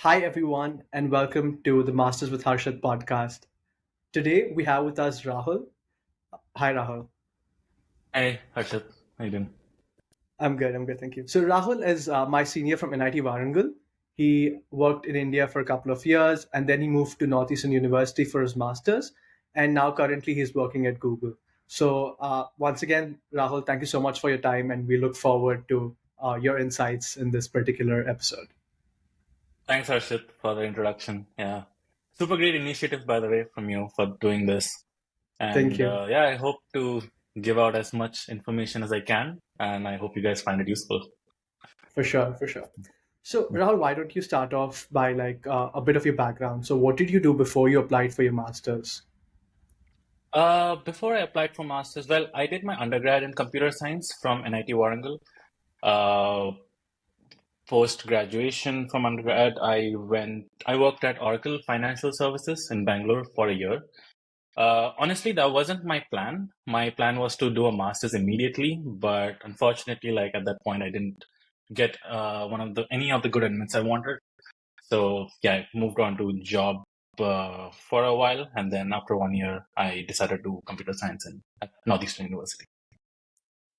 Hi, everyone, and welcome to the Masters with Harshith podcast. Today, we have with us Rahul. Hi, Rahul. Hey, Harshith. How you doing? I'm good, thank you. So, Rahul is my senior from NIT Warangal. He worked in India for a couple of years, and then he moved to Northeastern University for his master's, and now currently he's working at Google. So, once again, Rahul, thank you so much for your time, and we look forward to your insights in this particular episode. Thanks, Harshith, for the introduction. Yeah. Super great initiative, by the way, from you for doing this. Thank And you. yeah, I hope to give out as much information as I can. And I hope you guys find it useful. For sure, for sure. So, Rahul, why don't you start off by a bit of your background? So, what did you do before you applied for your master's? Before I applied for master's, well, I did my undergrad in computer science from NIT Warangal. Uh, Post graduation from undergrad, I worked at Oracle Financial Services in Bangalore for a year. Honestly, that wasn't my plan. My plan was to do a master's immediately, but unfortunately, like at that point, I didn't get any of the good elements I wanted. So yeah, I moved on to job for a while, and then after 1 year, I decided to do computer science at Northeastern University.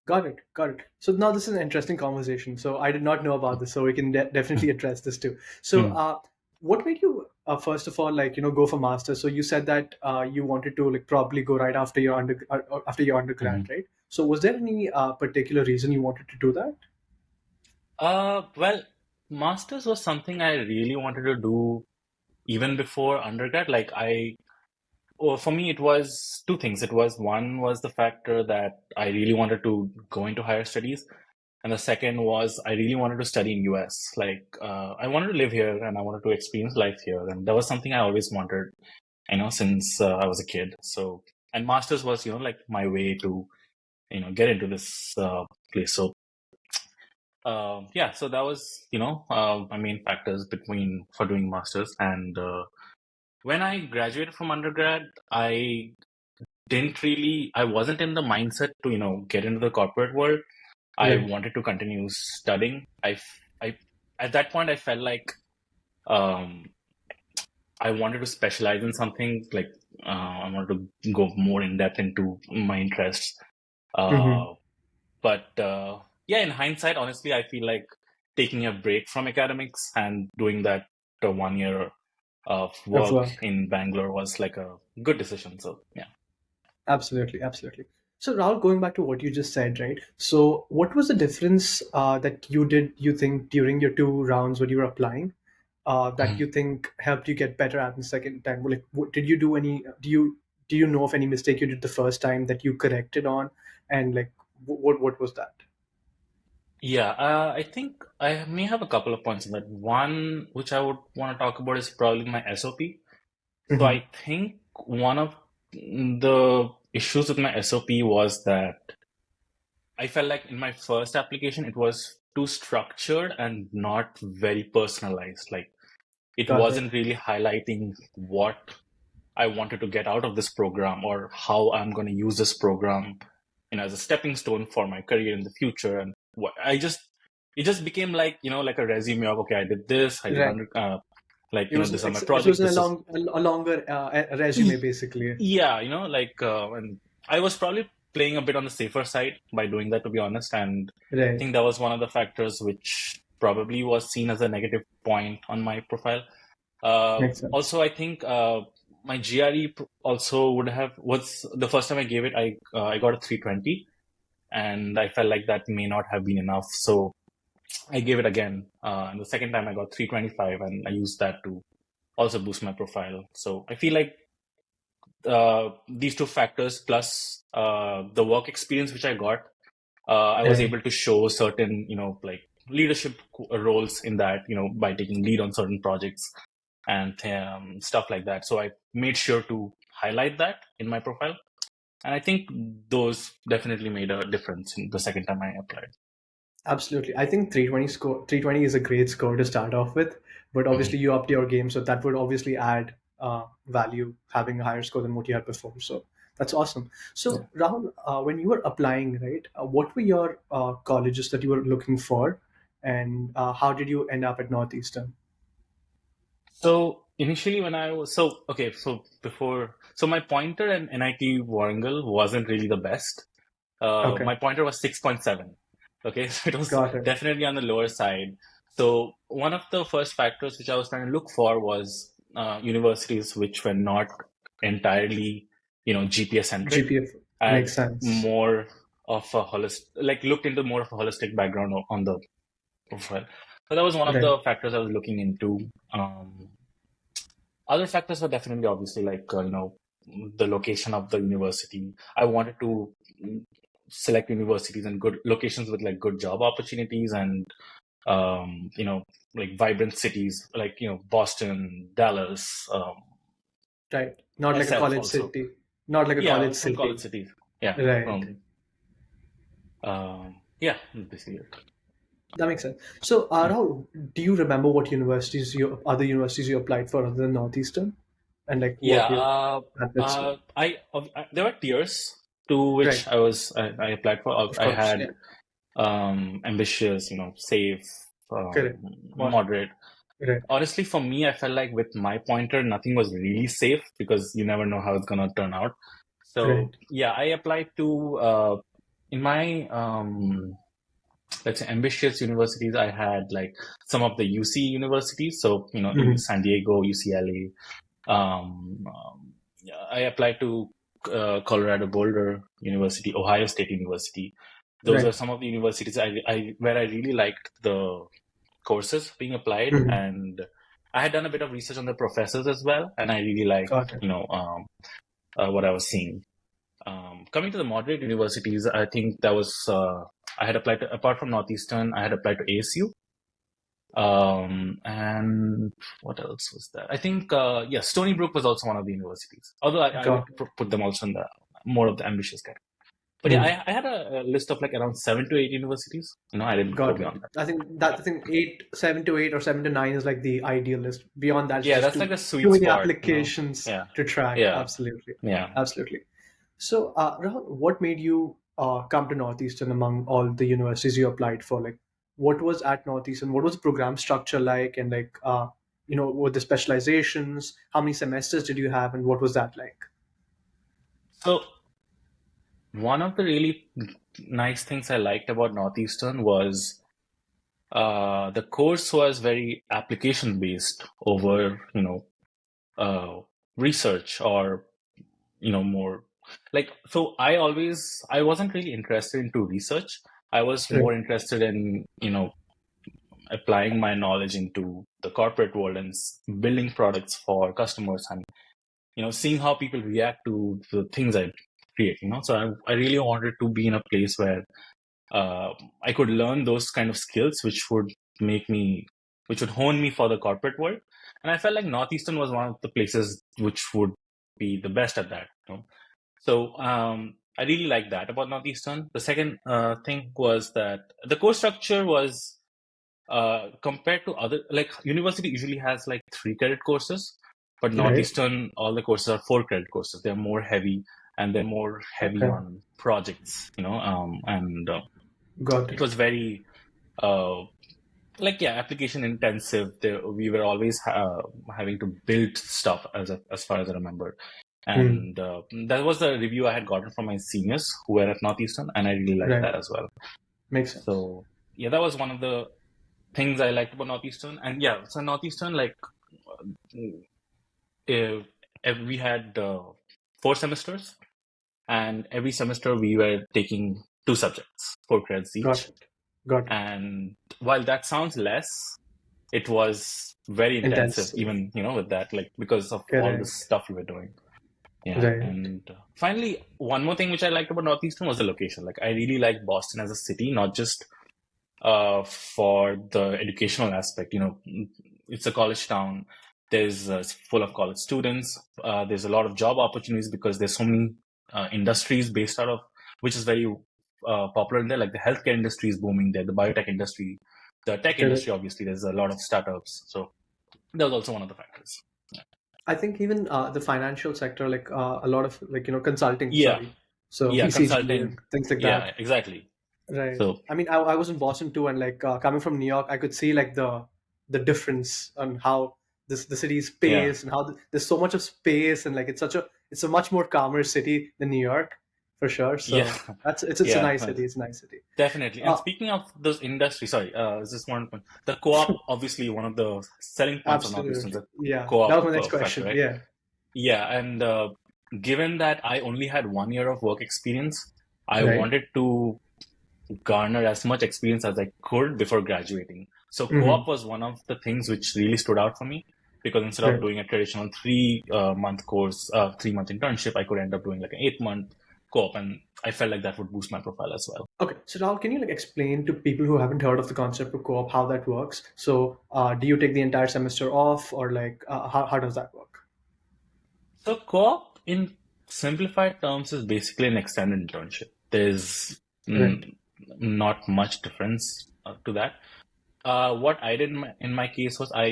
Got it, got it. So now this is an interesting conversation. So I did not know about this, so we can definitely address this too. So, Hmm. what made you first of all go for master's? So you said that you wanted to probably go right after your after your undergrad, Mhm. right? So was there any particular reason you wanted to do that? Well, master's was something I really wanted to do even before undergrad. Well, for me, it was two things. One was the factor that I really wanted to go into higher studies, and the second was I really wanted to study in US. I wanted to live here and I wanted to experience life here, and that was something I always wanted, since I was a kid. So, and masters was, like my way to, get into this place. So, yeah, so that was, my main factors between for doing masters. And when I graduated from undergrad, I wasn't in the mindset to, get into the corporate world. I Right. wanted to continue studying. I, at that point, I felt like um, I wanted to specialize in something. I wanted to go more in depth into my interests. Mm-hmm. Uh, but yeah, in hindsight, honestly, I feel like taking a break from academics and doing that 1 year of Of work work. in Bangalore was like a good decision. So yeah. Absolutely, absolutely. So, Rahul, going back to what you just said, right? So, what was the difference that you think, during your two rounds when you were applying, that you think helped you get better at the second time? Did you do any? Do you know of any mistake you did the first time that you corrected on, and what was that? Yeah, I think I may have a couple of points on that. One, which I would want to talk about, is probably my SOP. So Hmm. I think one of the issues with my SOP was that I felt like in my first application, it was too structured and not very personalized. Like it Got it. wasn't really highlighting what I wanted to get out of this program or how I'm going to use this program, as a stepping stone for my career in the future. And it just became like, like a resume of, okay, I did this, I did Right. these are my It was projects. This is, a longer resume, E- basically. yeah, and I was probably playing a bit on the safer side by doing that, to be honest. And I Right. think that was one of the factors which probably was seen as a negative point on my profile. Makes sense. Also, I think my GRE also was the first time I gave it. I got a 320, and I felt like that may not have been enough. So I gave it again, and the second time I got 325, and I used that to also boost my profile. So I feel like these two factors plus the work experience which I got, I was Right. able to show certain, leadership roles in that, by taking lead on certain projects and stuff like that. So I made sure to highlight that in my profile. And I think those definitely made a difference in the second time I applied. Absolutely. I think 320 is a great score to start off with, but Mhm. obviously you upped your game, so that would obviously add value having a higher score than what you had before. So that's awesome. Yeah. So Rahul, when you were applying, right, what were your colleges that you were looking for, and how did you end up at Northeastern? So initially when I was so my pointer in NIT Warangal wasn't really the best. Okay, My pointer was 6.7. Okay, so it was got it. definitely on the lower side. So one of the first factors which I was trying to look for was universities which were not entirely, GPS centric GPF and makes sense. more of a holistic, like looked into more of a holistic background on the profile. So that was one of Right, the factors I was looking into. Other factors were definitely obviously like, the location of the university. I wanted to mm, select universities and good locations with like good job opportunities and, um, you know, like vibrant cities like, Boston, Dallas, right. Not like a SF college also. city. Not like a Yeah, college from college city. cities. Yeah, Right. yeah, basically it. That makes sense. So, Mm. Rahul, do you remember what other universities you applied for other than Northeastern, and like Yeah, what your methods were? there were tiers to which Right. I applied for. Of I course. had Yeah. ambitious, safe, Correct. Moderate. moderate. Right. Honestly, for me, I felt like with my pointer, nothing was really safe because you never know how it's gonna turn out. So Right. yeah, I applied to in my let's say ambitious universities. I had like some of the UC universities, so in Hmm. San Diego, UCLA. Yeah, I applied to Colorado Boulder University, Ohio State University. Those are Right. some of the universities where I really liked the courses being applied, Hmm. and I had done a bit of research on the professors as well, and I really liked, Got it. what I was seeing. Coming to the moderate universities, I think that was I had applied to, apart from Northeastern, I had applied to ASU. And what else was that? I think, yeah, Stony Brook was also one of the universities. Although I would Got it. put them also in the more of the ambitious category. But yeah, Hmm. I had a list of like around 7 to 8 universities. I didn't go Got it. beyond that. I think 7 to 8 or 7 to 9 is like the ideal list. Beyond that, it's Yeah, just that's too like a too sweet many spot. applications Yeah, to track. yeah, Absolutely. yeah. Absolutely. So, Rahul, what made you come to Northeastern among all the universities you applied for? Like, what was at Northeastern? What was the program structure like? And like, what the specializations? How many semesters did you have? And what was that like? So one of the really nice things I liked about Northeastern was the course was very application based over, uh, research or more like so I wasn't really interested into research. I was Right. more interested in applying my knowledge into the corporate world and building products for customers and seeing how people react to the things I create. So I really wanted to be in a place where uh, I could learn those kind of skills make me which would hone me for the corporate world. And I felt like Northeastern was one of the places which would be the best at that. So I really like that about Northeastern. The second thing was that the course structure was compared to other, like university usually has like 3 credit courses, but Right. Northeastern, all the courses are 4 credit courses. They're more heavy and they're more heavy Okay. on projects, and Got it it. was very uh, like yeah, application intensive. We were always having to build stuff as far as I remember. Hmm. And that was the review I had gotten from my seniors who were at Northeastern, and I really liked Right. that as well. Makes sense. So yeah, that was one of the things I liked about Northeastern. And yeah, so Northeastern, like uh, we had 4 semesters, and every semester we were taking 2 subjects, 4 credits Got each. it. Got it. And while that sounds less, it was very intensive, Intensive. even with that, like because of all the Correct. stuff we were doing. Yeah, Right. and finally, one more thing which I liked about Northeastern was the location. Like, I really liked Boston as a city, not just for the educational aspect. It's a college town. There's it's full of college students. There's a lot of job opportunities because there's so many industries based out of, which is very popular in there. Like the healthcare industry is booming there, the biotech industry, the tech industry. Correct. Obviously, there's a lot of startups. So that was also one of the factors. I think even the financial sector, like a lot of like consulting. Yeah, Sorry, so yeah, BCG and consulting. things like Yeah, that. exactly. Right. So I mean, I was in Boston too, and like coming from New York, I could see like the difference on how the city's Yeah. space and how there's so much of space, and like it's a much more calmer city than New York for sure. Yeah. So it's a Yeah. nice city. It's a nice city. Definitely. And Uh, speaking of those industries, sorry, just one point. The co-op, obviously, one of the selling points of Northeastern is Absolutely. the Yeah, that was co-op my next factor, question. right? Yeah. Yeah, and given that I only had 1 year of work experience, I Right. wanted to garner as much experience as I could before graduating. So Mm-hmm. co-op was one of the things which really stood out for me because instead of Right. doing a traditional 3 month course, 3 month internship, I could end up doing like an 8 month co-op, and I felt like that would boost my profile as well. Okay, so Rahul, can you like explain to people who haven't heard of the concept of co-op how that works? So, do you take the entire semester off, or like how does that work? So co-op in simplified terms is basically an extended internship. There's Right. mm, not much difference to that. What I did in my case was I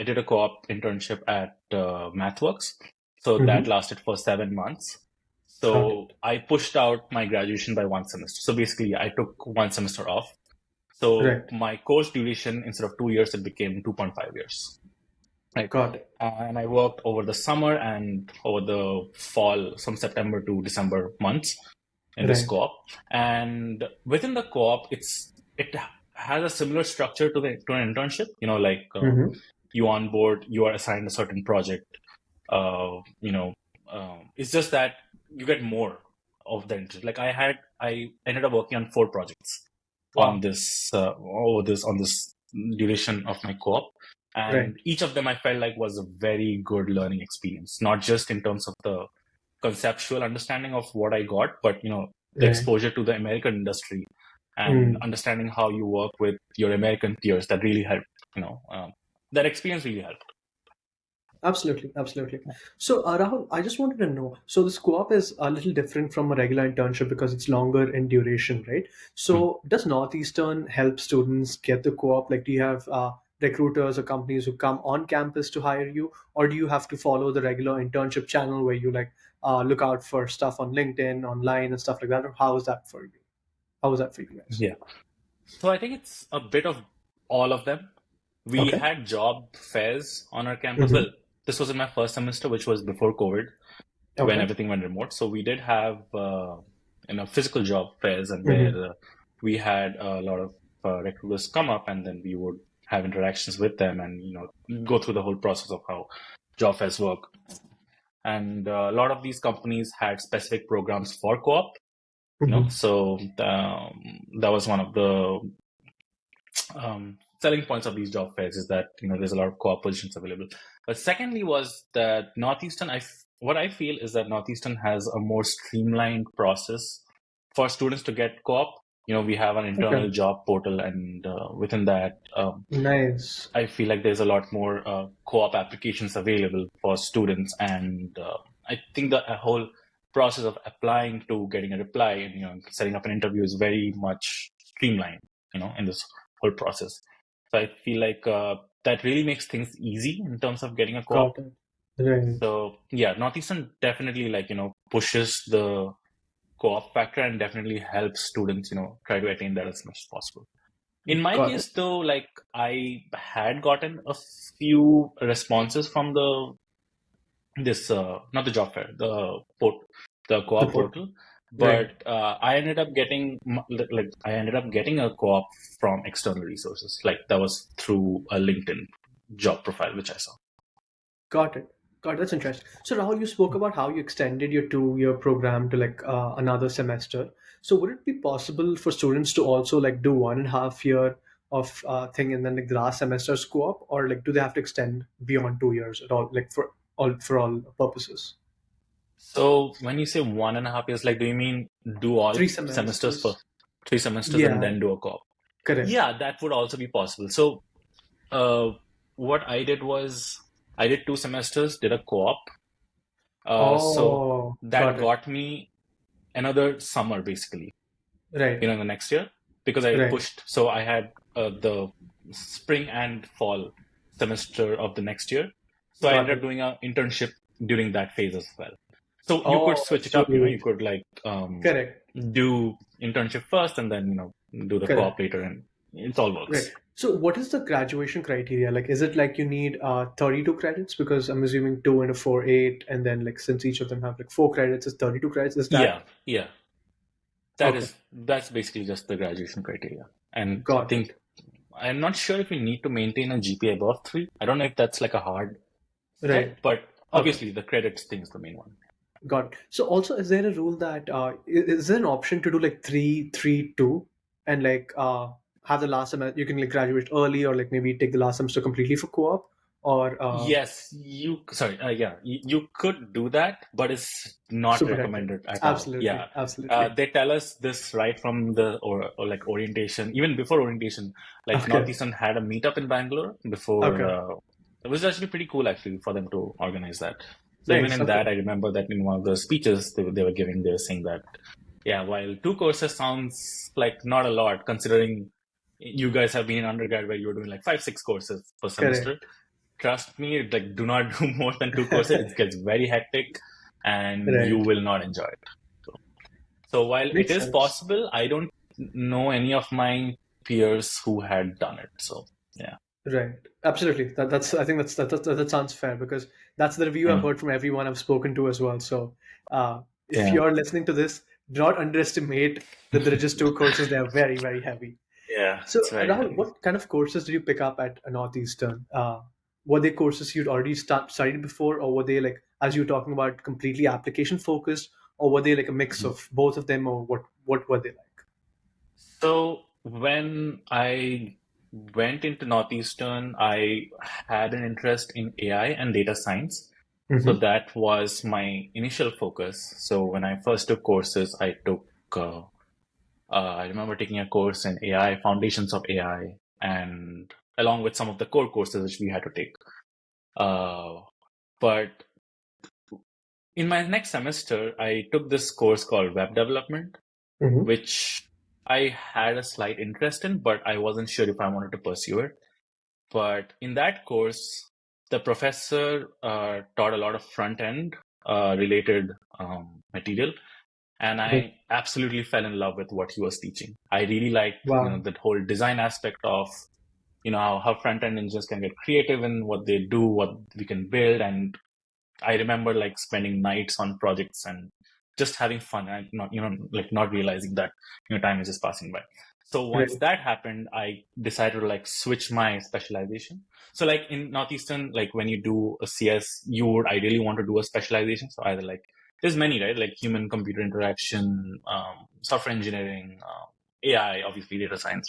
did a co-op internship at MathWorks. So that Mm-hmm. lasted for 7 months. Got So it. I pushed out my graduation by one semester. So basically, I took one semester off. So Right. my course duration, instead of 2 years, it became 2.5 years. Right. Got it. And I worked over the summer and over the fall, from September to December months in this Right. co-op. And within the co-op, it has a similar structure to an internship. Like Mm-hmm. you on board, you are assigned a certain project. Uh, you know, it's just that you get more of the internship. Like I ended up working on 4 projects on Wow. this on this duration of my co-op, Right. and each of them I felt like was a very good learning experience, not just in terms of the conceptual understanding of what I got, but the Right. exposure to the American industry and Mm. understanding how you work with your American peers. That really helped. That experience really helped. Absolutely, absolutely. So, Rahul, I just wanted to know. So, this co-op is a little different from a regular internship because it's longer in duration, right? Hmm. So, does Northeastern help students get the co-op? Like, do you have recruiters or companies who come on campus to hire you, or do you have to follow the regular internship channel where you like look out for stuff on LinkedIn, online, and stuff like that? Or how is that for you? How was that for you guys? Yeah. So I think it's a bit of all of them. We Okay. had job fairs on our campus. Mm-hmm. Well, this was in my first semester, which was before COVID, when Okay. everything went remote. So we did have, physical job fairs, and Mm-hmm. where we had a lot of recruiters come up, and then we would have interactions with them, and go through the whole process of how job fairs work. And a lot of these companies had specific programs for co-op. Mm-hmm. So that was one of the selling points of these job fairs, is that there's a lot of co-op positions available. But secondly was that Northeastern, what I feel is that Northeastern has a more streamlined process for students to get co-op. We have an internal Okay. job portal, and within that, Nice. I feel like there's a lot more co-op applications available for students, and I think the whole process of applying to getting a reply and setting up an interview is very much streamlined. In this whole process, so I feel like that really makes things easy in terms of getting a co-op. Got it. Right. So yeah, Northeastern definitely pushes the co-op factor and definitely helps students try to attain that as much as possible. In my Got it. case, though, like I had gotten a few responses from the this not the job fair, the The co-op port. portal, Right. but I ended up getting a co-op from external resources. Like that was through a LinkedIn job profile which I saw. Got it. Got it. That's interesting. So Rahul, you spoke about how you extended your 2-year program to like another semester. So would it be possible for students to also like do 1.5 year of thing and then like the last semester's co-op, or like do they have to extend beyond 2 years at all, like for all purposes? So when you say 1.5 years, like do you mean do all Three semesters for semesters. 3 semesters and Yeah. then do a co-op? Correct. Yeah, that would also be possible. So uh, what I did was I did 2 semesters, did a co-op. So Oh, that got it. got me another summer basically, Right. in the next year, because I Right. pushed. So I had the spring and fall semester of the next year. So I Got ended up it. doing an internship during that phase as well. So you could Oh, switch it so up, you could like correct. do internship first and then, do the co-op Correct. later. And it all Right. works. So what is the graduation criteria? Like, is it like you need 32 credits? Because I'm assuming two and a four, eight, and then like since each of them have like 4 credits, is 32 credits. Is that Yeah, yeah. okay? That's basically just the graduation criteria. And I Got it. think I'm not sure if we need to maintain a GPA above 3. I don't know if that's like a hard Right. set, but Okay. obviously the credits thing is the main one. Got it. So also, is there a rule that is there an option to do like three, three, two, and like have the last semester you can like graduate early or like maybe take the last semester completely for co-op or Yes, sorry, yeah, you could do that, but it's not super hectic. recommended at all. Absolutely, Yeah. absolutely. They tell us this right from the or like orientation, even before orientation. Like Okay, Northeastern had a meetup in Bangalore before. okay, It was actually pretty cool actually for them to organize that. So even nice. in Okay, that, I remember that in one of the speeches they were giving, they were saying that, yeah, while 2 courses sounds like not a lot, considering you guys have been in undergrad where you were doing like 5, 6 courses per semester. correct. Trust me, like do not do more than 2 courses. It gets very hectic and you Right, will not enjoy it. So while it makes is sense. possible, I don't know any of my peers who had done it. So yeah. Right, absolutely. That's I think that sounds fair because that's the review I've Mm. heard from everyone I've spoken to as well. So if Yeah. you're listening to this, do not underestimate that there are just 2 courses. They are very very heavy. Yeah, So, it's very Rahul, heavy. what kind of courses did you pick up at Northeastern? Were they courses you'd already studied before, or were they like, as you were talking about, completely application focused, or were they like a mix Mhm. of both of them, or what were they like? So when I went into Northeastern, I had an interest in AI and data science. So Mm-hmm. that was my initial focus. So when I first took courses, I remember taking a course in AI, foundations of AI, and along with some of the core courses which we had to take. Uh, but in my next semester, I took this course called web development, Mm-hmm. which I had a slight interest in, but I wasn't sure if I wanted to pursue it. But in that course, the professor taught a lot of front end related material, and I absolutely fell in love with what he was teaching. I really liked, Wow. the whole design aspect of, how front end engineers can get creative in what they do, what we can build, and I remember like spending nights on projects and just having fun and not, like not realizing that, time is just passing by. So once Right. that happened, I decided to like switch my specialization. So like in Northeastern, like when you do a CS, you would ideally want to do a specialization. So either like, there's many, right? Like human computer interaction, software engineering, AI, obviously data science.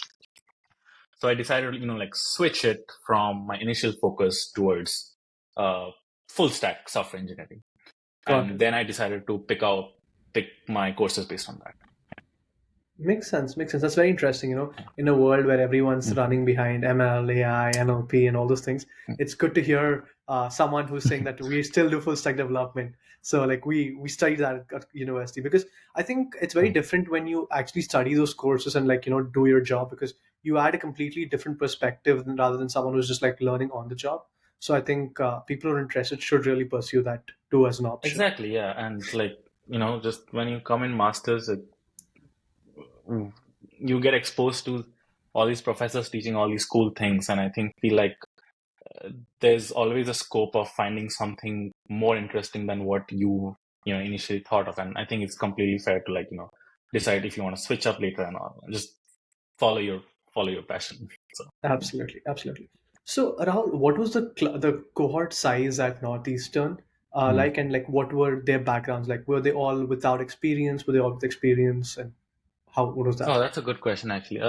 So I decided to, like switch it from my initial focus towards uh, full stack software engineering. Got And it. then I decided to pick my courses based on that. Makes sense. Makes sense. That's very interesting. In a world where everyone's Mhm. running behind ML, AI, NLP, and all those things, it's good to hear someone who's saying that we still do full stack development. So, like, we study that at university because I think it's very Mhm. different when you actually study those courses and like do your job because you add a completely different perspective rather than someone who's just like learning on the job. So, I think people who are interested should really pursue that too as an option. Exactly, yeah. And like, just when you come in masters, you get exposed to all these professors teaching all these cool things. And I think feel like there's always a scope of finding something more interesting than what you initially thought of. And I think it's completely fair to like, decide if you want to switch up later and all. Just follow your follow your passion. So Absolutely, absolutely. So, Rahul, what was the cohort size at Northeastern yeah. like, and like what were their backgrounds like? Were they all without experience? Were they all with experience? And what was Oh, that like? that's a good question, actually.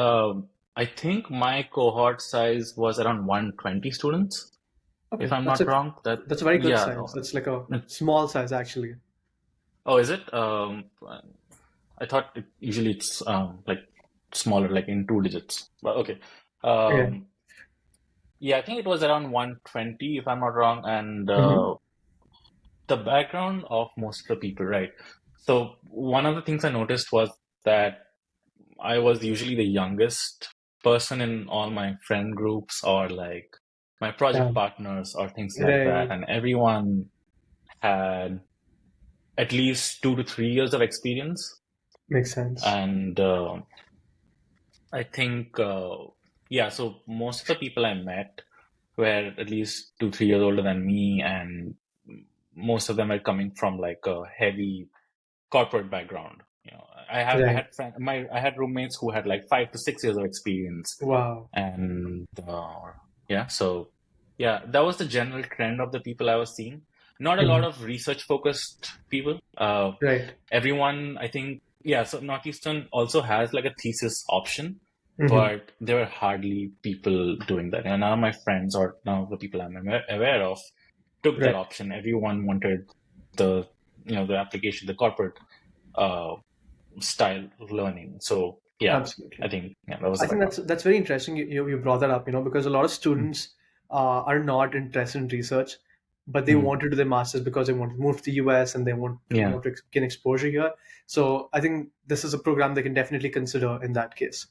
I think my cohort size was around 120 students, if Okay, I'm not wrong. that's a very good Yeah. size. That's like a small size actually. Oh, is it? I thought usually it's like smaller, like in 2 digits. But okay. Yeah. Um, yeah, I think it was around 120, if I'm not wrong. And Hmm. the background of most of the people, right? So one of the things I noticed was that I was usually the youngest person in all my friend groups or like my project Yeah. partners or things like that. Right. And everyone had at least 2 to 3 years of experience. Makes sense. And I think yeah, so most of the people I met were at least 2, 3 years older than me, and most of them are coming from like a heavy corporate background. I Right. had I had roommates who had like 5 to 6 years of experience, Wow. and yeah, so yeah, that was the general trend of the people I was seeing. Not a lot Mhm. of research focused people. Right. Everyone, I think, yeah. So Northeastern also has like a thesis option, Hmm. but there were hardly people doing that. And none of my friends or none of the people I'm aware of took that Right. option. Everyone wanted the the application, the corporate uh, style learning. So yeah, I Absolutely. think yeah, that was I the think background. that's very interesting. You brought that up, because a lot of Mm. students are not interested in research, but they Mm. want to do their masters because they want to move to the US and they want to Yeah. gain exposure here. So I think this is a program they can definitely consider in that case.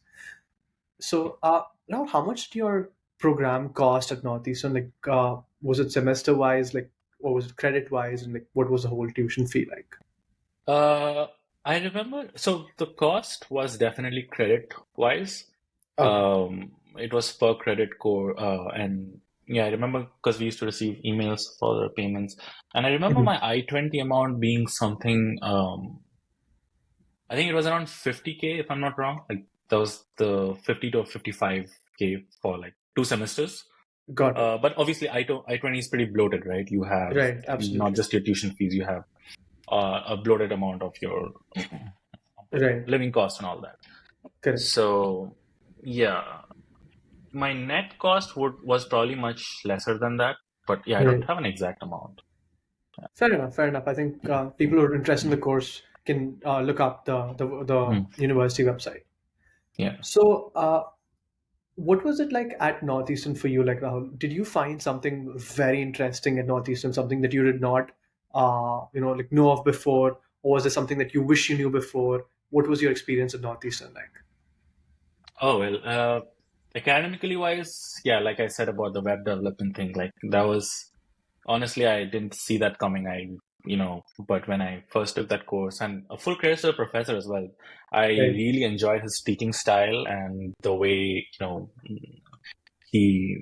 So now, how much did your program cost at Northeastern? Like, was it semester wise, like, or was it credit wise, and like, what was the whole tuition fee like? Uh, I remember, so the cost was definitely credit wise. Okay, It was per credit core, and yeah, I remember because we used to receive emails for the payments, and I remember hmm, my I-20 amount being something. I think it was around 50K, if I'm not wrong. Like that was the 50 to 55K for like 2 semesters. got it. But obviously, I-20 is pretty bloated, right? You have Right, not absolutely. just your tuition fees, you have a bloated amount of your Right, living costs and all that. correct. So, yeah, my net cost was probably much lesser than that. But yeah, I don't Right. have an exact amount. Fair enough. Fair enough. I think people who are interested in the course can look up the Mm, university website. yeah. So, what was it like at Northeastern for you, like Rahul? Did you find something very interesting at Northeastern, something that you did not, like know of before, or was there something that you wish you knew before? What was your experience at Northeastern like? Oh, well, academically wise, yeah, like I said about the web development thing, like that was honestly, I didn't see that coming. But when I first took that course, and a full credit to the professor as well, I Right. really enjoyed his teaching style and the way, he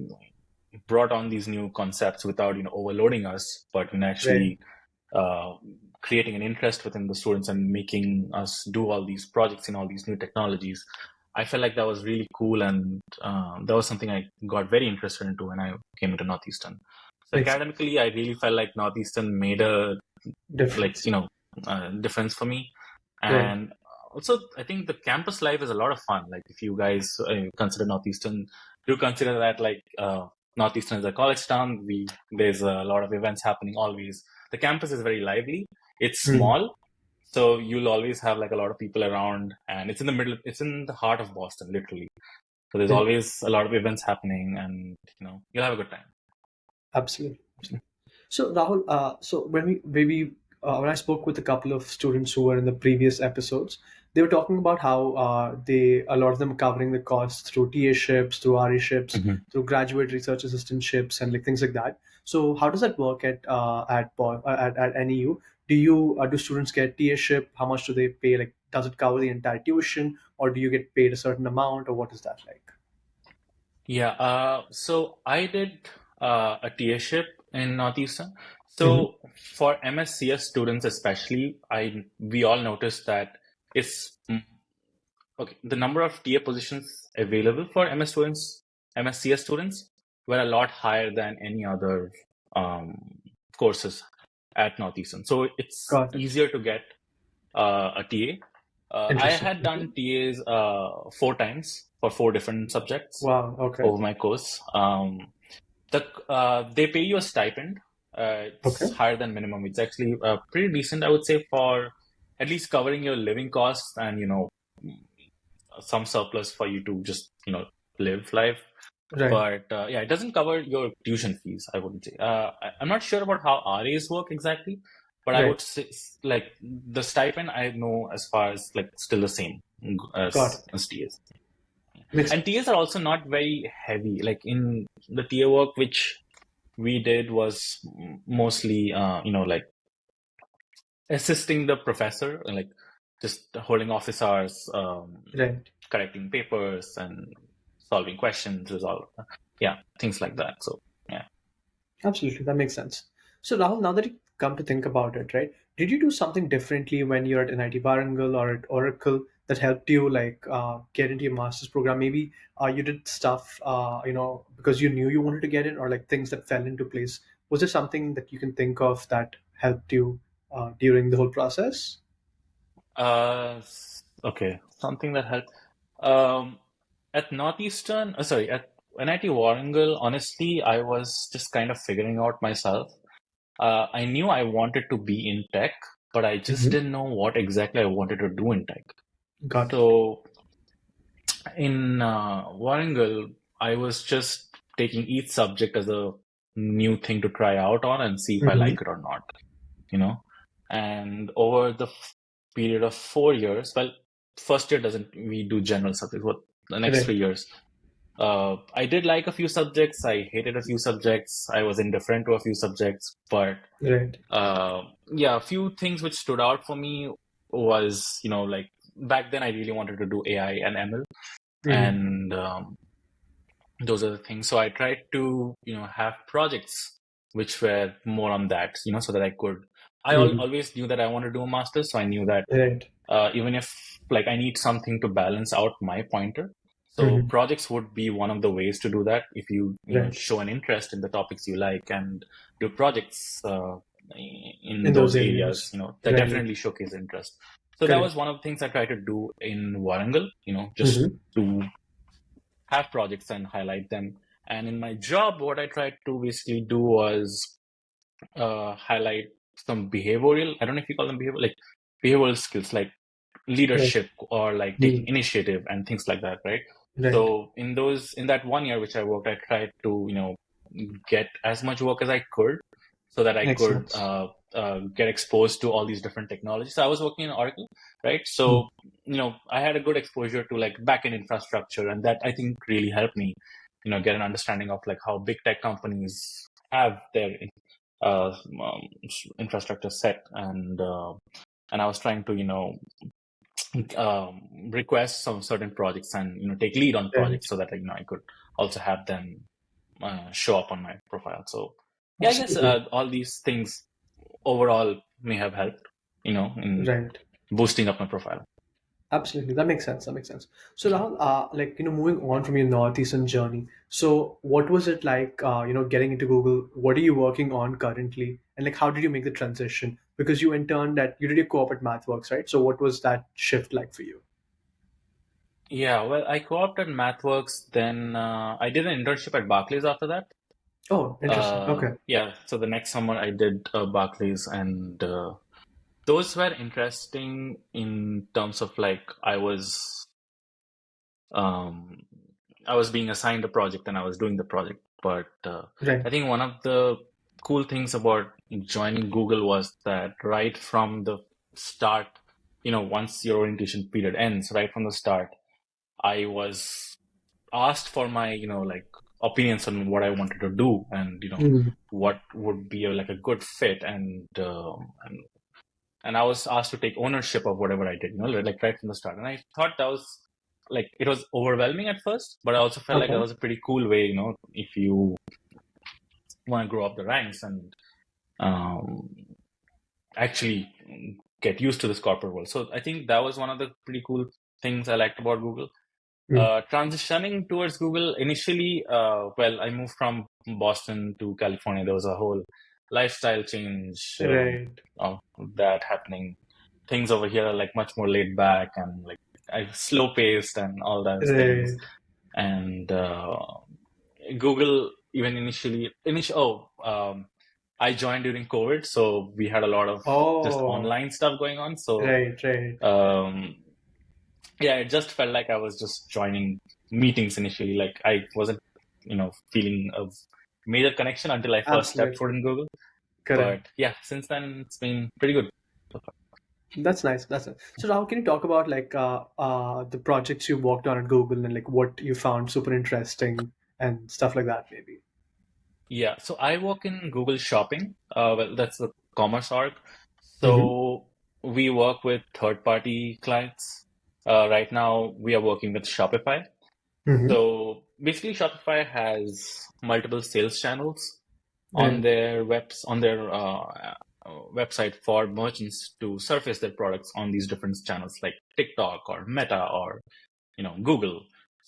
brought on these new concepts without, overloading us, but in Right. actually uh, creating an interest within the students and making us do all these projects in all these new technologies. I felt like that was really cool, and that was something I got very interested into when I came into Northeastern. So Makes academically, I really felt like Northeastern made a like difference. difference for me, Right. and also I think the campus life is a lot of fun. Like if you guys consider Northeastern, do consider that like Northeastern is a college town. There's a lot of events happening always. The campus is very lively. It's Hmm. small, so you'll always have like a lot of people around, and it's in the middle. It's in the heart of Boston, literally. So there's Right. always a lot of events happening, and you'll have a good time. Absolutely. Absolutely. So Rahul, so when I spoke with a couple of students who were in the previous episodes, they were talking about how a lot of them are covering the costs through TA ships, through RE ships, Mhm. through graduate research assistantships, and like things like that. So how does that work at NEU? Do students get TA ship? How much do they pay? Like, does it cover the entire tuition, or do you get paid a certain amount, or what is that like? Yeah, so I did a tiership in Northeastern. Hmm. So for MSCS students especially, we all noticed that it's okay. The number of TA positions available for MSCS students were a lot higher than any other um, courses at Northeastern. So it's Got it. easier to get a TA. I Interesting. had Okay. done TAs 4 times for 4 different subjects Wow. Okay. over my course. They pay you a stipend. Okay. It's higher than minimum. It's actually pretty decent, I would say, for at least covering your living costs and some surplus for you to just live life. Right. But yeah, it doesn't cover your tuition fees, I wouldn't say. I'm not sure about how RAs work exactly, but I Right. would say like the stipend I know as far as like still the same Got it. as TAs. Makes And sense. TAs are also not very heavy. Like in the TA work which we did was mostly, like assisting the professor, like just holding office hours, Right. correcting papers, and solving questions, resolve, yeah, things like that. So yeah. Absolutely, that makes sense. So Rahul, now that you come to think about it, right? Did you do something differently when you're at NIT Warangal or at Oracle that helped you like get into your master's program? Maybe you did stuff, because you knew you wanted to get in, or like things that fell into place. Was there something that you can think of that helped you during the whole process? Okay, something that helped. Um, at Northeastern, sorry, at NIT Warangal, honestly, I was just kind of figuring out myself. I knew I wanted to be in tech, but I just Hmm. didn't know what exactly I wanted to do in tech. Got it. So in Warangal, I was just taking each subject as a new thing to try out on and see if I Hmm. like it or not, you know. And over the period of 4 years, well, first year doesn't we do general subjects, but the next three Right. years, I did like a few subjects. I hated a few subjects. I was indifferent to a few subjects, but Right. uh, yeah, a few things which stood out for me was, like back then I really wanted to do AI and ML, Hmm. and those are the things. So I tried to, have projects which were more on that, so that I could. Hmm. Always knew that I wanted to do a master's, so I knew that Right. even if like I need something to balance out my pointer. So Hmm. projects would be one of the ways to do that if Right. show an interest in the topics you like and do projects in In those those areas, areas. that Right. definitely showcase interest. So that was Correct. one of the things I tried to do in Warangal, just Hmm. to have projects and highlight them. And in my job, what I tried to basically do was highlight some behavioral, I don't know if you call them behavioral, like behavioral skills, like Right. leadership or like taking Hmm. initiative and things like that, right? Right. So in that 1 year which I worked, I tried to, get as much work as I could so that I Makes could sense. get exposed to all these different technologies. So I was working in Oracle, right? Hmm. So, I had a good exposure to like backend infrastructure, and that I think really helped me, get an understanding of like how big tech companies have their uh, um, infrastructure set, and I was trying to, request some certain projects and take lead on Right. projects so that I could also have them show up on my profile. So yeah, I guess Absolutely. all these things overall may have helped, in Right. boosting up my profile. Absolutely. That makes sense. That makes sense. So Rahul, moving on from your Northeastern journey. So what was it like, getting into Google? What are you working on currently? And like, how did you make the transition? Because you did your co-op at MathWorks, right? So what was that shift like for you? Yeah, well, I co-opted MathWorks, then I did an internship at Barclays after that. Oh, interesting. Okay. Yeah, so the next summer I did Barclays, and those were interesting in terms of like um, I was being assigned a project and I was doing the project. But Right. I think one of the cool things about joining Google was that right from the start, once your orientation period ends, right from the start, I was asked for my, like opinions on what I wanted to do and, Mhm. what would be like a good fit. And I was asked to take ownership of whatever I did, like right from the start. And I thought that was like it was overwhelming at first, but I also felt like that Okay. was a pretty cool way, if you want to grow up the ranks and um, actually get used to this corporate world. So I think that was one of the pretty cool things I liked about Google. Mm. Transitioning towards Google initially, well, I moved from Boston to California. There was a whole lifestyle change Right. of that happening. Things over here are like much more laid back and like slow paced and all those things. Right. And Google even I joined during COVID, so we had a lot of just Oh, online stuff going on. So right, right. um, yeah, it just felt like I was just joining meetings initially. Like I wasn't, feeling a major connection until I first stepped foot Absolutely. in Google. Correct. But yeah, since then it's been pretty good. That's nice. That's nice. So now can you talk about like the projects you worked on at Google and like what you found super interesting and stuff like that maybe? Yeah, so I work in Google Shopping. Well, that's the commerce org. Mm-hmm. So we work with third-party clients. Right now, we are working with Shopify. Mm-hmm. So basically, Shopify has multiple sales channels on Right. their website for merchants to surface their products on these different channels like TikTok or Meta or Google. Right.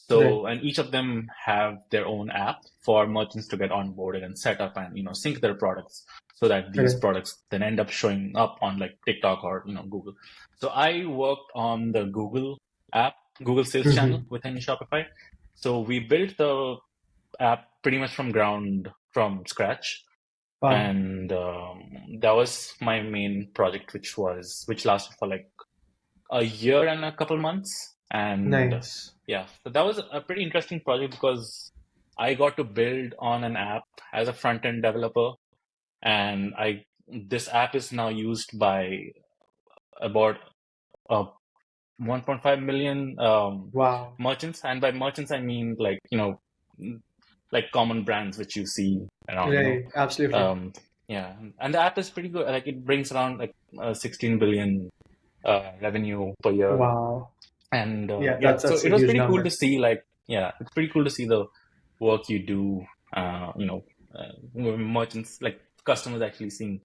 So, and each of them have their own app for merchants to get onboarded and set up and sync their products so that these Right. products then end up showing up on like TikTok or Google. So I worked on the Google app, Google Sales Channel Mm-hmm. within Shopify. So we built the app pretty much from scratch, Wow. and that was my main project, which lasted for like a year and a couple months. And Nice. yeah, so that was a pretty interesting project because I got to build on an app as a front end developer, and I this app is now used by about uh, 1.5 million Wow. merchants, and by merchants I mean like like common brands which you see around, Right. Absolutely. um, yeah, and the app is pretty good. Like it brings around like 16 billion revenue per year. Wow. And Yeah, yeah, so that's a it was huge pretty cool to number. see, like, yeah, it's pretty cool to see the work you do, merchants, like customers actually seeing,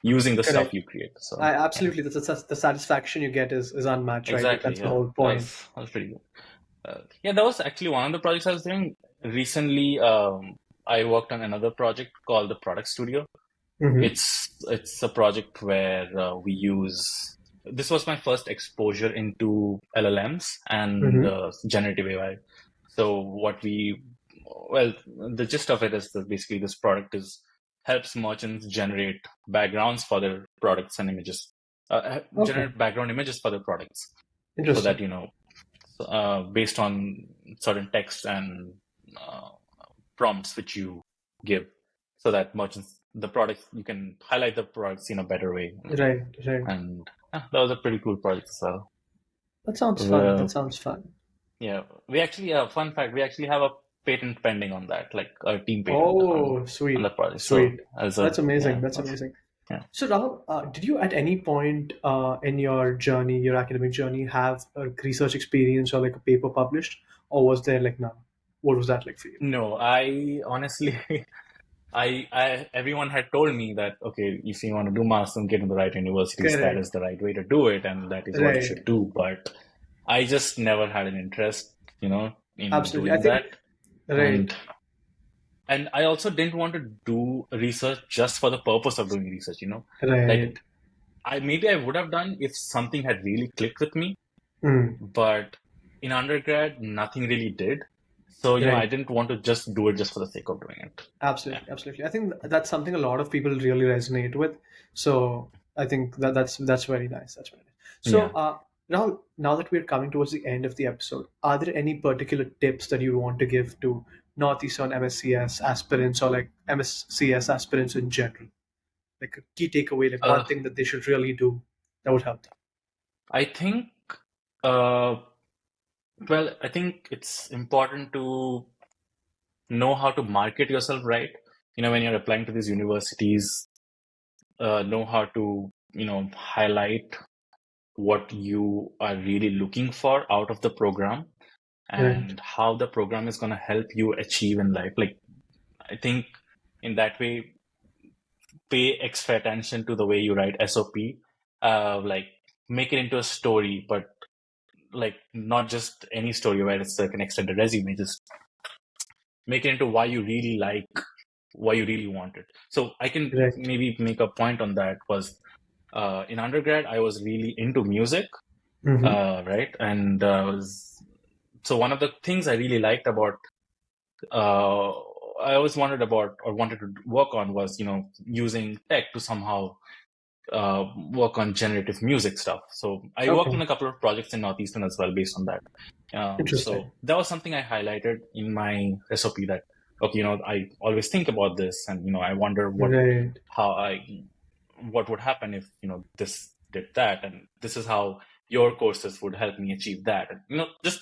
using the stuff Correct. you create. So I yeah, absolutely. That's the satisfaction you get is unmatched, right? Like exactly. that's the Yeah, whole point. that was pretty good. Yeah, that was actually one of the projects I was doing recently. I worked on another project called the Product Studio. Mm-hmm. It's a project where we use. This was my first exposure into LLMs and Mm-hmm. generative AI. So well, the gist of it is that basically this product is helps merchants generate backgrounds for their products and images, Okay. generate background images for their products, so that Interesting. based on certain text and uh, prompts which you give, so that merchants, the products, you can highlight the products in a better way. Right. Right. And that was a pretty cool project as well. That sounds fun. That Well, sounds fun. yeah, we actually, fun fact, we actually have a patent pending on that, like a team patent Oh, on sweet, that project. So sweet. as That's a, amazing. yeah, That's amazing. yeah. So, Rahul, did you at any point in your journey, your academic journey, have a research experience or like a paper published, or was there like none? What was that like for you? No, I honestly, everyone had told me that, okay, if you want to do masters, get in the right universities, that is Correct. the right way to do it, and that is what you should Right. do. But I just never had an interest, in Absolutely. I doing think, that. right. And I also didn't want to do research just for the purpose of doing research, Like Right. maybe I would have done if something had really clicked with me, Mm. but in undergrad, nothing really did. So, I Right. didn't want to just do it just for the sake of doing it. Yeah. Absolutely. Absolutely. I think that's something a lot of people really resonate with. So I think that's very nice. That's very nice. So, Yeah. now that we're coming towards the end of the episode, are there any particular tips that you want to give to Northeastern MSCS aspirants or like MSCS aspirants in general? Like a key takeaway, like one Uh, thing that they should really do that would help them. I think, uh, I think it's important to know how to market yourself right. When you're applying to these universities, know how to, highlight what you are really looking for out of the program Right. and how the program is going to help you achieve in life. Like, I think in that way, pay extra attention to the way you write SOP, like make it into a story, but like not just any story where it's like an extended resume, just make it into why you really want it. So I can Right. maybe make a point on that was in undergrad, I was really into music, Mm-hmm. right? And so one of the things I really liked about, uh, I always wondered about or wanted to work on was, using tech to somehow work on generative music stuff. So I worked on Okay. a couple of projects in Northeastern as well based on that. Interesting. So that was something I highlighted in my SOP that, okay, I always think about this and, I wonder Right. how what would happen if, this did that. And this is how your courses would help me achieve that. And, just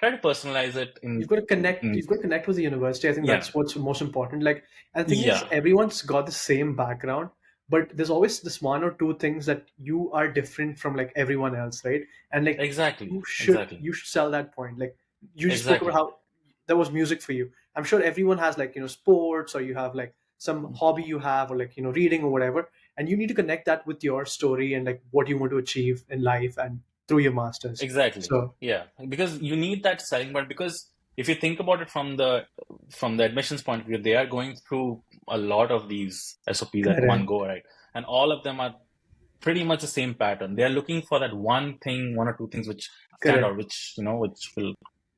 try to personalize it You've got to connect with the university. I think yeah, that's what's most important. Like, and the thing is, yeah, everyone's got the same background, but there's always this one or two things that you are different from like everyone else, right? And like exactly, you should exactly, you should sell that point. Like you just spoke about exactly. how there was music for you. I'm sure everyone has like sports, or you have like some hobby you have, or like reading or whatever, and you need to connect that with your story and like what you want to achieve in life and through your masters. Exactly. So Yeah. Because you need that selling point, because if you think about it from the admissions point of view, they are going through a lot of these SOPs at one correct, go, right? And all of them are pretty much the same pattern. They are looking for that one thing, one or two things which stand out, correct. which will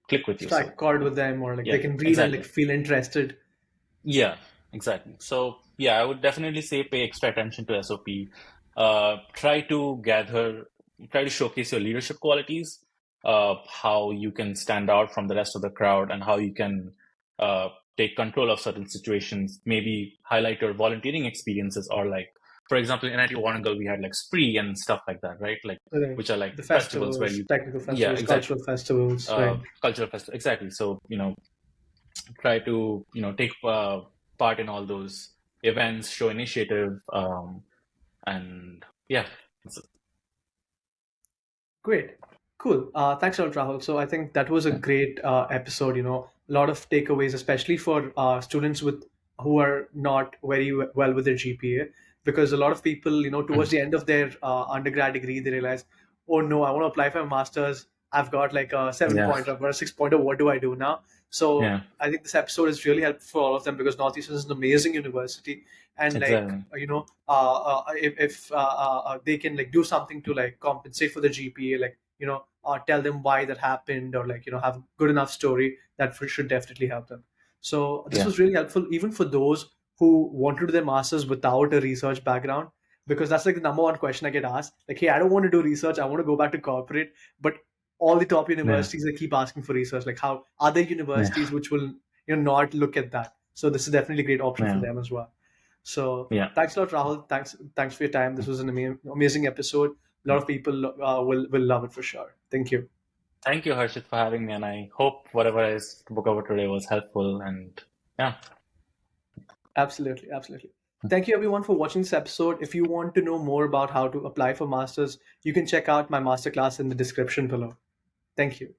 click with you. Strike So a chord with them, or like they yeah, can read and like exactly. feel interested. Yeah, exactly. So yeah, I would definitely say pay extra attention to SOP. Try to try to showcase your leadership qualities, how you can stand out from the rest of the crowd, and how you can uh, take control of certain situations. Maybe highlight your volunteering experiences, or like, for example, in NIT Warnagal, we had like spree and stuff like that, right? Like, Right. which are like The festivals where festivals, you, technical yeah, festivals, exactly, cultural festivals, right? cultural festival, exactly. So try to take part in all those events, show initiative, and yeah. Great. Cool. Thanks a lot, Rahul. So I think that was a great episode. A lot of takeaways, especially for students who are not very well with their GPA, because a lot of people, towards Mhm. the end of their undergrad degree, they realize, oh no, I want to apply for a master's. I've got like a seven Yeah, pointer or a 6 pointer. What do I do now? So yeah, I think this episode is really helpful for all of them, because Northeastern is an amazing university, and like exactly. if they can like do something to like compensate for the GPA, like tell them why that happened, or like have good enough story that should definitely help them. So this Yeah, was really helpful even for those who want to do their masters without a research background, because that's like the number one question I get asked, like, hey, I don't want to do research, I want to go back to corporate, but all the top yeah, universities, they keep asking for research. Like, how other yeah, universities which will not look at that? So this is definitely a great option for yeah, them as well. So yeah. thanks a lot, Rahul. Thanks for your time. This was an amazing episode. A lot of people will love it for sure. Thank you. Thank you, Harshit, for having me, and I hope whatever I spoke about today was helpful. And yeah, Absolutely, absolutely. Thank you everyone for watching this episode. If you want to know more about how to apply for masters, you can check out my masterclass in the description below. Thank you.